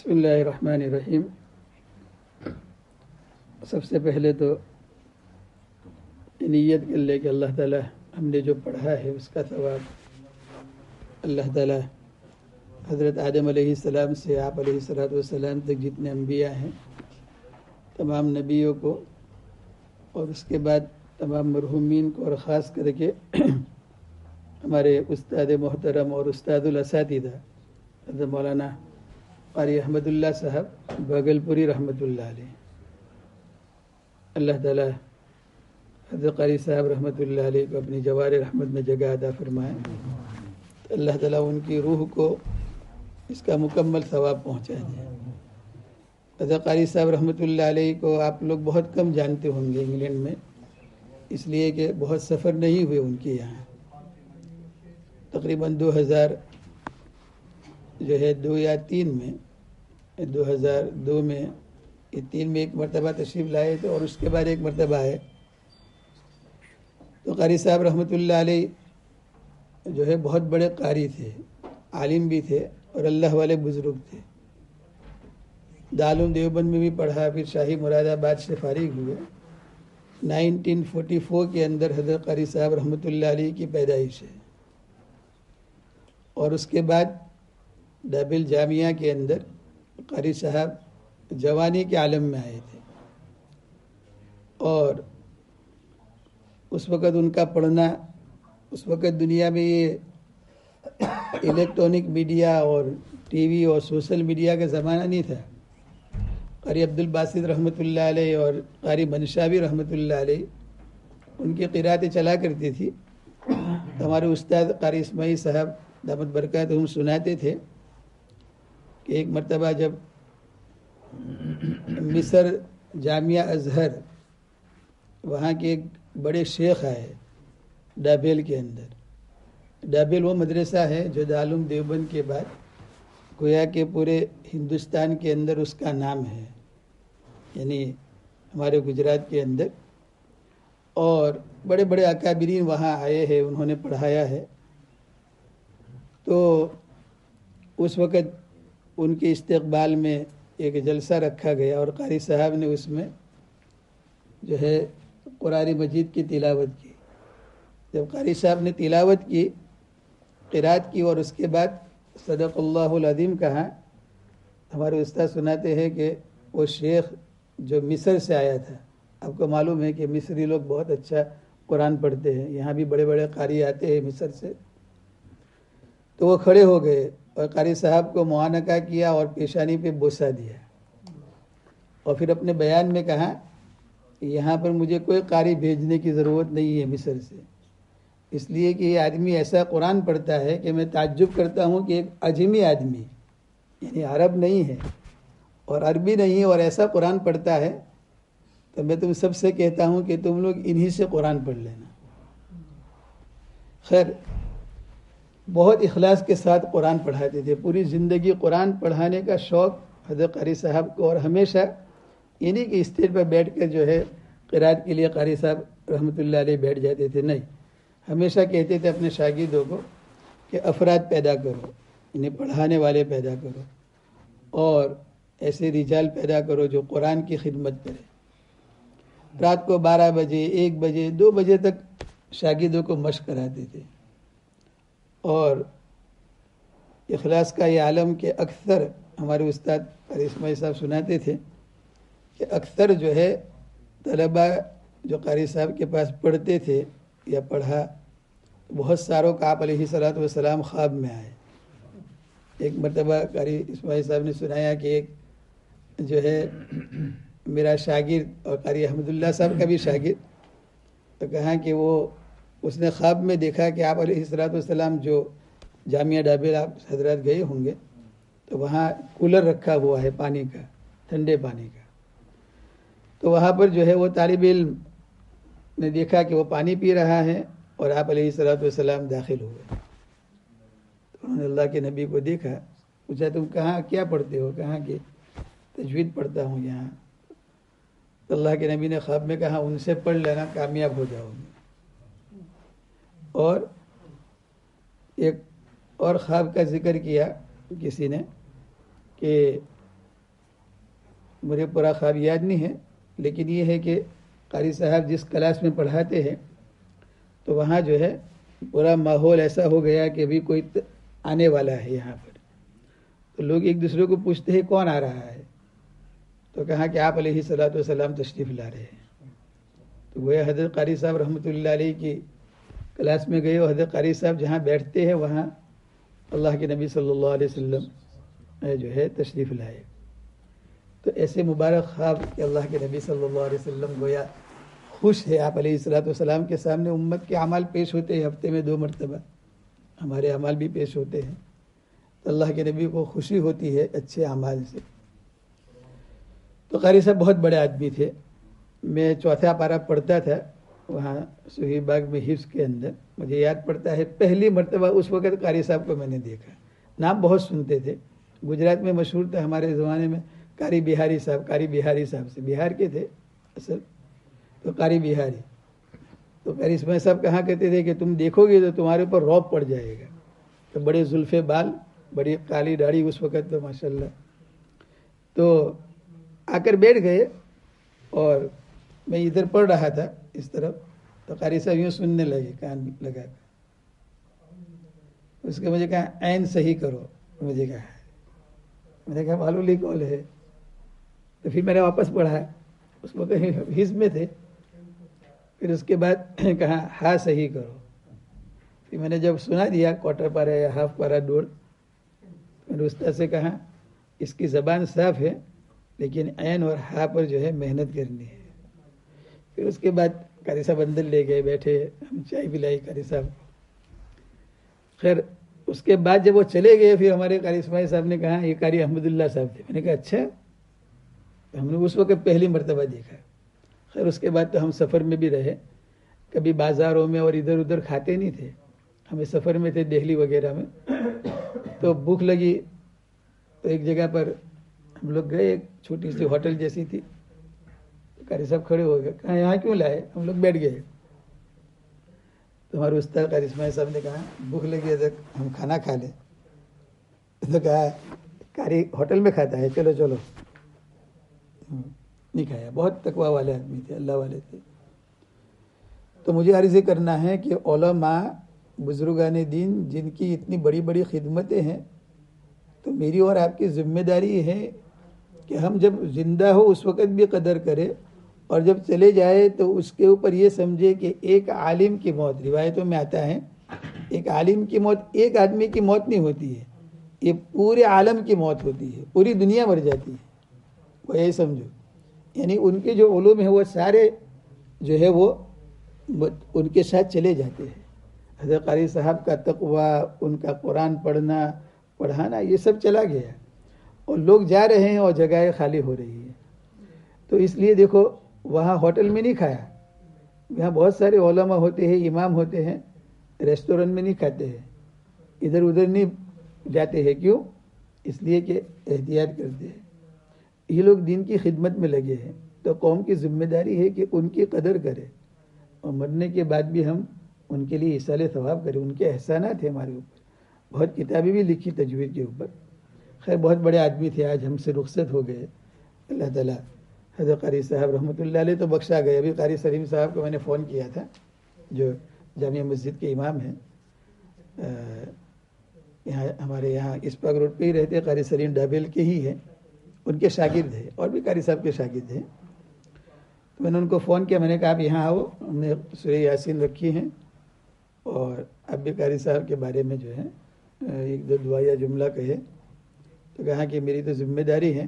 بسم اللہ الرحمن الرحیم۔ سب سے پہلے تو نیت کر لے کہ اللہ تعالیٰ ہم نے جو پڑھا ہے اس کا ثواب اللہ تعالیٰ حضرت آدم علیہ السلام سے آپ علیہ السلام تک جتنے انبیاء ہیں تمام نبیوں کو اور اس کے بعد تمام مرحومین کو اور خاص کر کے ہمارے استاد محترم اور استاد الاساتذہ حضرت مولانا قاری احمد اللہ صاحب بھاگلپوری رحمۃ اللہ علیہ، اللہ تعالیٰ حضرت قاری صاحب رحمۃ اللہ علیہ کو اپنی جوار رحمت میں جگہ عطا فرمائے، اللہ تعالیٰ ان کی روح کو اس کا مکمل ثواب پہنچائے دے۔ حضرت قاری صاحب رحمۃ اللہ علیہ کو آپ لوگ بہت کم جانتے ہوں گے انگلینڈ میں، اس لیے کہ بہت سفر نہیں ہوئے ان کے یہاں، تقریباً 2002 یا 2003 میں 2002 میں یہ 3 میں ایک مرتبہ تشریف لائے تھے اور اس کے بعد ایک مرتبہ آئے تو قاری صاحب رحمۃ اللہ علیہ جو ہے بہت بڑے قاری تھے، عالم بھی تھے اور اللہ والے بزرگ تھے۔ دارالعلوم دیوبند میں بھی پڑھا، پھر شاہی مراد آباد سے فارغ ہوئے۔ 1944 کے اندر حضرت قاری صاحب رحمۃ اللہ علیہ کی پیدائش ہے اور اس کے بعد ڈابل جامعہ کے اندر قاری صاحب جوانی کے عالم میں آئے تھے اور اس وقت ان کا پڑھنا، اس وقت دنیا میں یہ الیکٹرانک میڈیا اور ٹی وی اور سوشل میڈیا کا زمانہ نہیں تھا۔ قاری عبدالباسط رحمۃ اللہ علیہ اور قاری منشابی رحمۃ اللہ علیہ ان کی قراتیں چلا کرتی تھی، ہمارے استاد قاری اسماعیل صاحب دامت برکاتہم سناتے تھے کہ ایک مرتبہ جب مصر جامعہ ازہر وہاں کے ایک بڑے شیخ آئے ڈابیل کے اندر، ڈابیل وہ مدرسہ ہے جو دارالعلوم دیوبند کے بعد گویا کہ پورے ہندوستان کے اندر اس کا نام ہے، یعنی ہمارے گجرات کے اندر، اور بڑے بڑے اکابرین وہاں آئے ہیں، انہوں نے پڑھایا ہے۔ تو اس وقت ان کے استقبال میں ایک جلسہ رکھا گیا اور قاری صاحب نے اس میں جو ہے قرآن مجید کی تلاوت کی۔ جب قاری صاحب نے تلاوت کی، قرات کی اور اس کے بعد صدق اللہ العظیم کہا، ہمارے استاد سناتے ہیں کہ وہ شیخ جو مصر سے آیا تھا، آپ کو معلوم ہے کہ مصری لوگ بہت اچھا قرآن پڑھتے ہیں، یہاں بھی بڑے بڑے قاری آتے ہیں مصر سے، تو وہ کھڑے ہو گئے اور قاری صاحب کو معانقہ کیا اور پیشانی پہ بوسہ دیا اور پھر اپنے بیان میں کہا یہاں پر مجھے کوئی قاری بھیجنے کی ضرورت نہیں ہے مصر سے، اس لیے کہ یہ آدمی ایسا قرآن پڑھتا ہے کہ میں تعجب کرتا ہوں کہ ایک اجمی آدمی یعنی عرب نہیں ہے اور عربی نہیں ہے اور ایسا قرآن پڑھتا ہے، تو میں تم سب سے کہتا ہوں کہ تم لوگ انہی سے قرآن پڑھ لینا۔ خیر، بہت اخلاص کے ساتھ قرآن پڑھاتے تھے، پوری زندگی قرآن پڑھانے کا شوق حضرت قاری صاحب کو، اور ہمیشہ یعنی کہ اسٹیج پر بیٹھ کر جو ہے قرات کے لیے قاری صاحب رحمۃ اللہ علیہ بیٹھ جاتے تھے، نہیں، ہمیشہ کہتے تھے اپنے شاگردوں کو کہ افراد پیدا کرو، انہیں پڑھانے والے پیدا کرو اور ایسے رجال پیدا کرو جو قرآن کی خدمت کرے۔ رات کو 12 بجے 1 بجے 2 بجے تک شاگردوں کو مشق کراتے تھے، اور اخلاص کا یہ عالم کہ اکثر ہمارے استاد قاری اسماعیل صاحب سناتے تھے کہ اکثر جو ہے طلباء جو قاری صاحب کے پاس پڑھتے تھے یا پڑھا، بہت ساروں کا آپ علیہ السلام خواب میں آئے۔ ایک مرتبہ قاری اسماعیل صاحب نے سنایا کہ ایک جو ہے میرا شاگرد اور قاری احمد اللہ صاحب کا بھی شاگرد، تو کہا کہ وہ اس نے خواب میں دیکھا کہ آپ علیہ السلام جو جامعہ ڈابیل آپ حضرات گئے ہوں گے تو وہاں کولر رکھا ہوا ہے پانی کا، ٹھنڈے پانی کا، تو وہاں پر جو ہے وہ طالب علم نے دیکھا کہ وہ پانی پی رہا ہے اور آپ علیہ السلام داخل ہوئے، تو انہوں نے اللہ کے نبی کو دیکھا، پوچھا تم کہاں کیا پڑھتے ہو؟ کہاں کہ تجوید پڑھتا ہوں یہاں۔ تو اللہ کے نبی نے خواب میں کہا ان سے پڑھ لینا، کامیاب ہو جاؤ گے۔ اور ایک اور خواب کا ذکر کیا کسی نے کہ مجھے پورا خواب یاد نہیں ہے، لیکن یہ ہے کہ قاری صاحب جس کلاس میں پڑھاتے ہیں تو وہاں جو ہے پورا ماحول ایسا ہو گیا کہ ابھی کوئی آنے والا ہے یہاں پر، تو لوگ ایک دوسرے کو پوچھتے ہیں کون آ رہا ہے، تو کہا کہ آپ علیہ الصلوۃ والسلام تشریف لا رہے ہیں۔ تو گویا حضرت قاری صاحب رحمۃ اللہ علیہ کی کلاس میں گئے، اور حضرت قاری صاحب جہاں بیٹھتے ہیں وہاں اللہ کے نبی صلی اللہ علیہ وسلم جو ہے تشریف لائے۔ تو ایسے مبارک خواب کہ اللہ کے نبی صلی اللہ علیہ وسلم گویا خوش ہے، آپ علیہ الصلوۃ والسلام کے سامنے امت کے اعمال پیش ہوتے ہیں، ہفتے میں 2 مرتبہ ہمارے اعمال بھی پیش ہوتے ہیں، تو اللہ کے نبی کو خوشی ہوتی ہے اچھے اعمال سے۔ تو قاری صاحب بہت بڑے آدمی تھے، میں 4 پارہ پڑھتا تھا وہاں سہی باغ میں حفظ کے اندر، مجھے یاد پڑتا ہے پہلی مرتبہ اس وقت قاری صاحب کو میں نے دیکھا۔ نام بہت سنتے تھے، گجرات میں مشہور تھا ہمارے زمانے میں قاری بہاری صاحب سے، بہار کے تھے اصل، تو قاری بہاری۔ تو قاری صاحب کہا کرتے تھے کہ تم دیکھو گے تو تمہارے اوپر رعب پڑ جائے گا، تو بڑے زلفے بال، بڑی کالی داڑھی اس وقت تو ماشاءاللہ۔ تو آ کر بیٹھ گئے اور میں ادھر پڑھ رہا تھا اس طرف، تو قاری صاحب یوں سننے لگے کان لگا کر، اس کے مجھے کہا عین صحیح کرو، مجھے کہا، میں نے کہا معلوم نہیں کون ہے، تو پھر میں نے واپس پڑھا، اس وقت حزب میں تھے، پھر اس کے بعد کہا ہاں صحیح کرو، پھر میں نے جب سنا دیا 1/4 پارہ یا 1/2 پارہ ڈوڑ، میں نے استاد سے کہا اس کی زبان صاف ہے لیکن عین اور ہا پر جو ہے محنت کرنی ہے۔ پھر اس کے بعد قاری صاحب اندر لے گئے، بیٹھے، ہم چائے پلائی قاری صاحب۔ خیر اس کے بعد جب وہ چلے گئے پھر ہمارے قاری اسماعیل صاحب نے کہا یہ قاری احمد اللہ صاحب تھے، میں نے کہا اچھا، ہم نے اس وقت پہلی مرتبہ دیکھا۔ خیر اس کے بعد تو ہم سفر میں بھی رہے، کبھی بازاروں میں اور ادھر ادھر کھاتے نہیں تھے، ہمیں سفر میں تھے دہلی وغیرہ میں، تو بھوک لگی تو ایک جگہ پر ہم لوگ گئے، ایک چھوٹی سی ہوٹل جیسی تھی، قاری صاحب کھڑے ہو گئے، کہا یہاں کیوں لائے؟ ہم لوگ بیٹھ گئے، تو ہمارے استاد قاری اسماعیل صاحب نے کہا بھوک لگی ہے تو ہم کھانا کھا لیں، تو کہا قاری ہوٹل میں کھاتا ہے، چلو چلو، نہیں کھایا۔ بہت تقوی والے آدمی تھے، اللہ والے تھے۔ تو مجھے عرض یہ کرنا ہے کہ علماء بزرگان دین جن کی اتنی بڑی بڑی خدمتیں ہیں، تو میری اور آپ کی ذمہ داری ہے کہ ہم جب زندہ ہو اس وقت بھی قدر کرے، اور جب چلے جائے تو اس کے اوپر یہ سمجھے کہ ایک عالم کی موت، روایتوں میں آتا ہے ایک عالم کی موت ایک آدمی کی موت نہیں ہوتی ہے، یہ پورے عالم کی موت ہوتی ہے، پوری دنیا مر جاتی ہے، وہ یہی سمجھو، یعنی ان کے جو علوم ہیں وہ سارے جو ہے وہ ان کے ساتھ چلے جاتے ہیں۔ حضرت قاری صاحب کا تقوی، ان کا قرآن پڑھانا یہ سب چلا گیا، اور لوگ جا رہے ہیں اور جگہیں خالی ہو رہی ہیں۔ تو اس لیے دیکھو وہاں ہوٹل میں نہیں کھایا، یہاں بہت سارے علماء ہوتے ہیں، امام ہوتے ہیں، ریسٹورنٹ میں نہیں کھاتے ہیں، ادھر ادھر نہیں جاتے ہیں، کیوں؟ اس لیے کہ احتیاط کرتے ہیں۔ یہ لوگ دین کی خدمت میں لگے ہیں، تو قوم کی ذمہ داری ہے کہ ان کی قدر کرے، اور مرنے کے بعد بھی ہم ان کے لیے ایصال ثواب کریں، ان کے احسانات ہیں ہمارے اوپر، بہت کتابیں بھی لکھی تجوید کے اوپر۔ خیر بہت بڑے آدمی تھے، آج ہم سے رخصت ہو گئے، اللہ تعالیٰ حضرت قاری صاحب رحمۃ اللہ علیہ تو بخشا گئے۔ ابھی قاری سلیم صاحب کو میں نے فون کیا تھا، جو جامعہ مسجد کے امام ہیں، یہاں ہمارے یہاں اسپاگ روڈ پہ ہی رہتے، قاری سلیم ڈابیل کے ہی ہیں، ان کے شاگرد ہیں، اور بھی قاری صاحب کے شاگرد ہیں۔ تو میں نے ان کو فون کیا، میں نے کہا آپ یہاں آؤ، ہم نے سورہ یاسین رکھی ہیں، اور اب بھی قاری صاحب کے بارے میں جو ہے 1-2 دعا یا جملہ کہے۔ تو کہا کہ میری تو ذمہ داری ہے،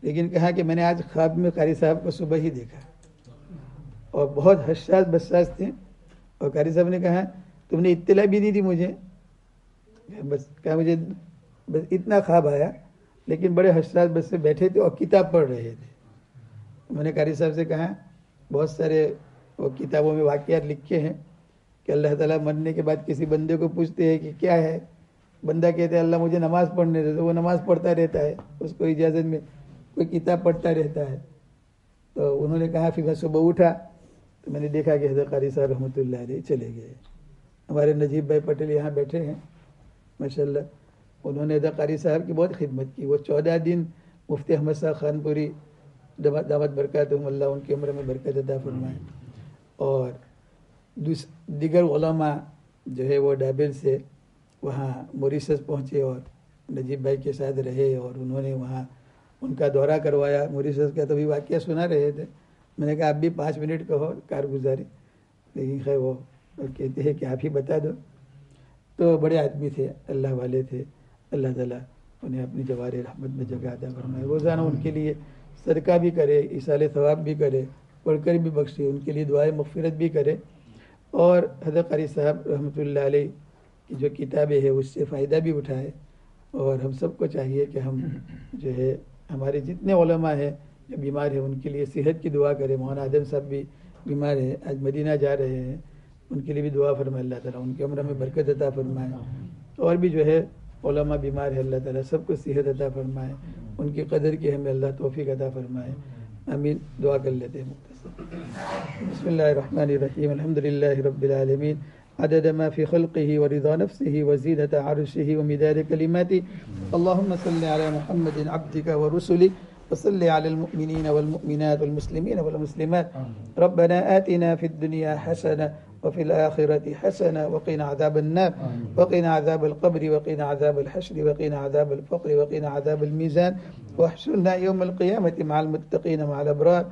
لیکن کہا کہ میں نے آج خواب میں قاری صاحب کو صبح ہی دیکھا، اور بہت حساس بساس تھے، اور قاری صاحب نے کہا تم نے اطلاع بھی نہیں دی مجھے، بس کہا مجھے بس اتنا خواب آیا، لیکن بڑے حساس بس سے بیٹھے تھے اور کتاب پڑھ رہے تھے۔ میں نے قاری صاحب سے کہا بہت سارے وہ کتابوں میں واقعات لکھے ہیں کہ اللہ تعالیٰ مرنے کے بعد کسی بندے کو پوچھتے ہیں کہ کیا ہے، بندہ کہتے ہیں اللہ مجھے نماز پڑھنے دے، تو وہ نماز پڑھتا رہتا ہے، اس کو اجازت میں کوئی کتاب پڑھتا رہتا ہے۔ تو انہوں نے کہا پھر میں صبح اٹھا تو میں نے دیکھا کہ حضرت قاری صاحب رحمۃ اللہ علیہ چلے گئے۔ ہمارے نجیب بھائی پٹیل یہاں بیٹھے ہیں ماشاءاللہ، انہوں نے حضرت قاری صاحب کی بہت خدمت کی، وہ 14 دن مفتی احمد صاحب خان پوری دعوت برکاتہم، اللہ ان کی عمر میں برکت عطا فرمائے. اور دیگر علماء جو ہے وہ ڈابل سے وہاں موریشس پہنچے اور نجیب بھائی کے ساتھ رہے، اور انہوں نے وہاں ان کا دورہ کروایا موریشس کا. تو بھی واقعہ سنا رہے تھے. میں نے کہا آپ بھی 5 منٹ کہو کارگزاری، لیکن خیر وہ کہتے ہیں کہ آپ ہی بتا دو. تو بڑے آدمی تھے، اللہ والے تھے. اللہ تعالیٰ انہیں اپنی جوار رحمت میں جگہ عطا فرمائے. روزانہ ان کے لیے صدقہ بھی کرے، ایصال ثواب بھی کرے، پڑھ کر بھی بخشے، ان کے لیے دعائے مغفرت بھی کرے. اور حضرت قاری صاحب رحمۃ اللہ علیہ کی جو کتابیں ہیں اس سے فائدہ بھی اٹھائے. اور ہم سب کو چاہیے کہ ہم جو ہے ہمارے جتنے علماء ہیں جو بیمار ہیں ان کے لیے صحت کی دعا کریں. مولانا آدم صاحب بھی بیمار ہیں، آج مدینہ جا رہے ہیں، ان کے لیے بھی دعا فرمائے اللہ تعالیٰ، ان کی عمر میں برکت عطا فرمائے. اور بھی جو ہے علماء بیمار ہے، اللہ تعالیٰ سب کو صحت عطا فرمائے، ان کی قدر کی ہمیں اللہ توفیق عطا فرمائے. آمین. دعا کر لیتے ہیں مختصر. بسم اللہ الرحمن الرحیم. الحمد للہ رب العالمین عدد ما في خلقه ورضا نفسه وزينة عرشه ومداد كلماته. اللهم صل على محمد عبدك ورسلك وصل على المؤمنين والمؤمنات والمسلمين والمسلمات. ربنا آتنا في الدنيا حسنة وفي الآخرة حسنة وقنا عذاب النار وقنا عذاب القبر وقنا عذاب الحشر وقنا عذاب الفقر وقنا عذاب الميزان واحشرنا يوم القيامة مع المتقين مع الأبرار.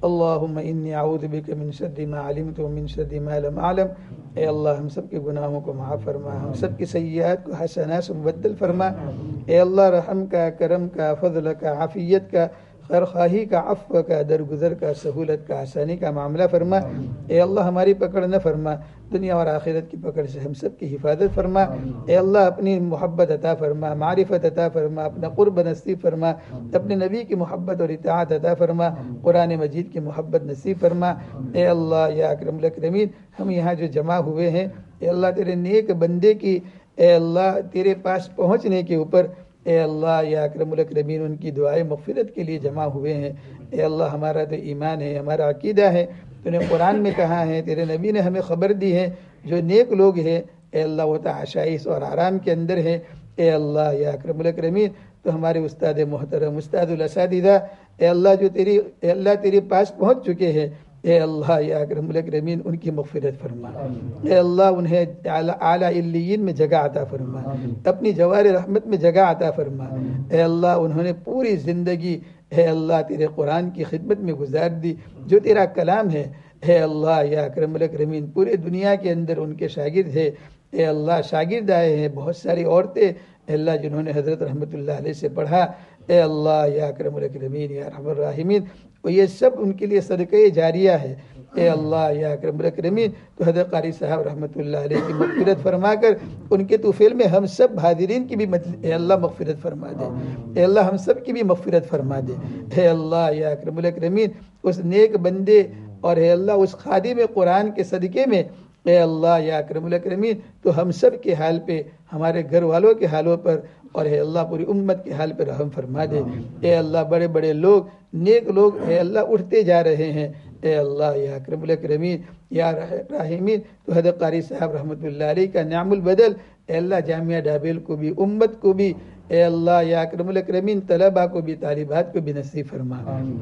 اللهم إني أعوذ بك من شر ما علمت ومن شر ما لم أعلم. اے اللہ ہم سب کے گناہوں کو معاف فرما، ہم سب کی سیئات کو حسنات سے مبدل فرما. اے اللہ رحم کا، کرم کا، فضل کا، عافیت کا، خیرخواہی کا، عفو کا، درگزر کا، سہولت کا، آسانی کا معاملہ فرما. اے اللہ ہماری پکڑ نہ فرما، دنیا اور آخرت کی پکڑ سے ہم سب کی حفاظت فرما. اے اللہ اپنی محبت عطا فرما، معرفت عطا فرما، اپنا قرب نصیب فرما، اپنے نبی کی محبت اور اطاعت عطا فرما، قرآن مجید کی محبت نصیب فرما. اے اللہ یا اکرم الاکرمین، ہم یہاں جو جمع ہوئے ہیں اے اللہ تیرے نیک بندے کی اے اللہ تیرے پاس پہنچنے کے اوپر اے اللہ یا اکرم الاکرمین ان کی دعائیں مغفرت کے لیے جمع ہوئے ہیں. اے اللہ ہمارا تو ایمان ہے، ہمارا عقیدہ ہے، تو نے قرآن میں کہا ہے، تیرے نبی نے ہمیں خبر دی ہے، جو نیک لوگ ہیں اے اللہ وہ تو عشائش اور آرام کے اندر ہے. اے اللہ یا اکرم الاکرمین، تو ہمارے استاد محترم استاد الاساتذہ اے اللہ جو تیرے پاس پہنچ چکے ہیں اے اللہ یا اکرم الاکرمین ان کی مغفرت فرما. اے اللہ انہیں اعلیٰ علیین میں جگہ عطا فرما، اپنی جوار رحمت میں جگہ عطا فرما. اے اللہ انہوں نے پوری زندگی اے اللہ تیرے قرآن کی خدمت میں گزار دی، جو تیرا کلام ہے اے اللہ یا اکرم الاکرمین پورے دنیا کے اندر ان کے شاگرد ہے. اے اللہ شاگرد آئے ہیں بہت ساری عورتیں اے اللہ جنہوں نے حضرت رحمت اللہ علیہ سے پڑھا. اے اللہ یا اکرم الاکرمین یا ارحم الراحمین، اور یہ سب ان کے لیے صدقہ جاریہ ہے. اے اللہ یا اکرم الاکرمین، تو حضرت قاری صاحب رحمت اللہ علیہ کی مغفرت فرما کر ان کے توفیل میں ہم سب حاضرین کی بھی اے اللہ مغفرت فرما دے. اے اللہ ہم سب کی بھی مغفرت فرما دے. اے اللہ یا اکرم الاکرمین اس نیک بندے اور اے اللہ اس خادم قرآن کے صدقے میں اے اللہ یا اکرم الاکرمین تو ہم سب کے حال پہ، ہمارے گھر والوں کے حالوں پر اور اے اللہ پوری امت کے حال پہ رحم فرما دے. اے اللہ بڑے بڑے لوگ، نیک لوگ اے اللہ اٹھتے جا رہے ہیں. اے اللہ یا اکرم الاکرمین یا راحمین، تو حضرت قاری صاحب رحمۃ اللہ علیہ کا نعم البدل اے اللہ جامعہ ڈابل کو بھی، امت کو بھی اے اللہ یا اکرم الاکرمین طلباء کو بھی، طالبات کو بھی نصیب فرما.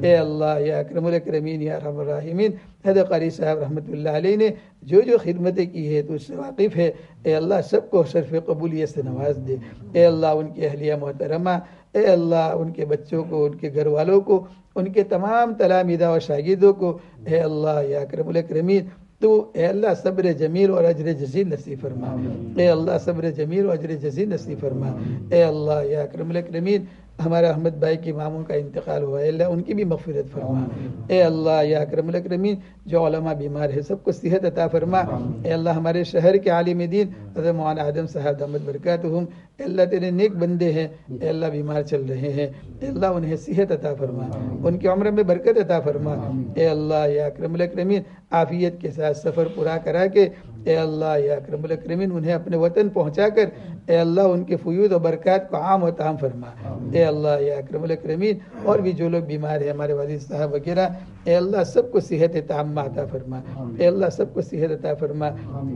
اے اللہ یا اکرم الاکرمین یا ارحم الراحمین، حضرت قاری صاحب رحمۃ اللہ علیہ نے جو خدمتیں کی ہے تو اس سے واقف ہے. اے اللہ سب کو شرف قبولیت سے نواز دے. اے اللہ ان کی اہلیہ محترمہ، اے اللہ ان کے بچوں کو، ان کے گھر والوں کو، ان کے تمام تلامذہ اور شاگردوں کو اے اللہ یا اکرم الاکرمین تو اے اللہ صبر جمیل اور اجر جزیل نصیب فرما. اے اللہ صبر جمیل اور اجر جزیل نصیب فرما. اے اللہ یا اکرم الاکرمین ہمارے احمد بھائی کی ماموں کا انتقال ہوا ہے، اللہ ان کی بھی مغفرت فرما. اے اللہ یا اکرم الاکرمین جو علماء بیمار ہے سب کو صحت عطا فرما. اے اللہ ہمارے شہر کے عالم دین حضرت مولانا آدم صاحب دامت برکاتہم اے اللہ تیرے نیک بندے ہیں اے اللہ بیمار چل رہے ہیں، اے اللہ انہیں صحت عطا فرما، ان کی عمر میں برکت عطا فرما. اے اللہ یا اکرم الاکرمین عافیت کے ساتھ سفر پورا کرا کے اے اللہ یا اکرم الاکرمین انہیں اپنے وطن پہنچا کر اے اللہ ان کے فیوض و برکات کو عام و تام فرما. اے اللہ یا اکرم الاکرمین اور بھی جو لوگ بیمار ہیں ہمارے والد صاحب وغیرہ اے اللہ سب کو صحت تامہ عطا فرما. اے اللہ سب کو صحت عطا فرما.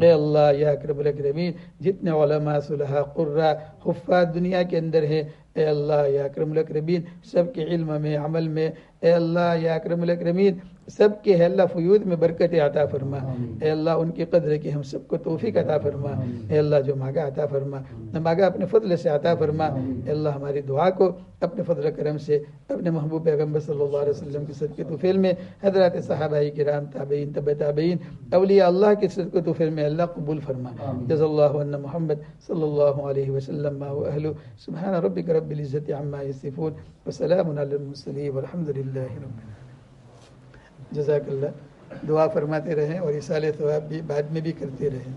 اے اللہ یا اکرم الاکرمین جتنے علماء صلحاء قراء حفاظ دنیا کے اندر ہیں اے اللہ یا اکرم الاکرمین سب کے علم میں، عمل میں اے اللہ یا اکرم الاکرمین سب کے ہے اللہ فیوض میں برکت عطا فرما، اے اللہ ان کی قدر کی ہم سب کو توفیق عطا فرما، اے اللہ جو مانگا عطا فرما، مانگا اپنے فضل سے عطا فرما، اے اللہ ہماری دعا کو اپنے فضل و کرم سے اپنے محبوب پیغمبر صلی اللہ علیہ وسلم کی صدقے طفیل میں حضرات صحابہ کرام تابعین تبع تابعین اولیاء اللہ کی صدقے طفیل میں اللہ قبول فرما، جزا اللہ عنا محمد صلی اللہ علیہ وسلم و اہلہ، سبحان ربک رب العزت عما یصفون وسلام علی المرسلین والحمد للہ رب العالمین۔ جزاک اللہ، دعا فرماتے رہیں اور اصالہ ثواب بھی بعد میں بھی کرتے رہیں۔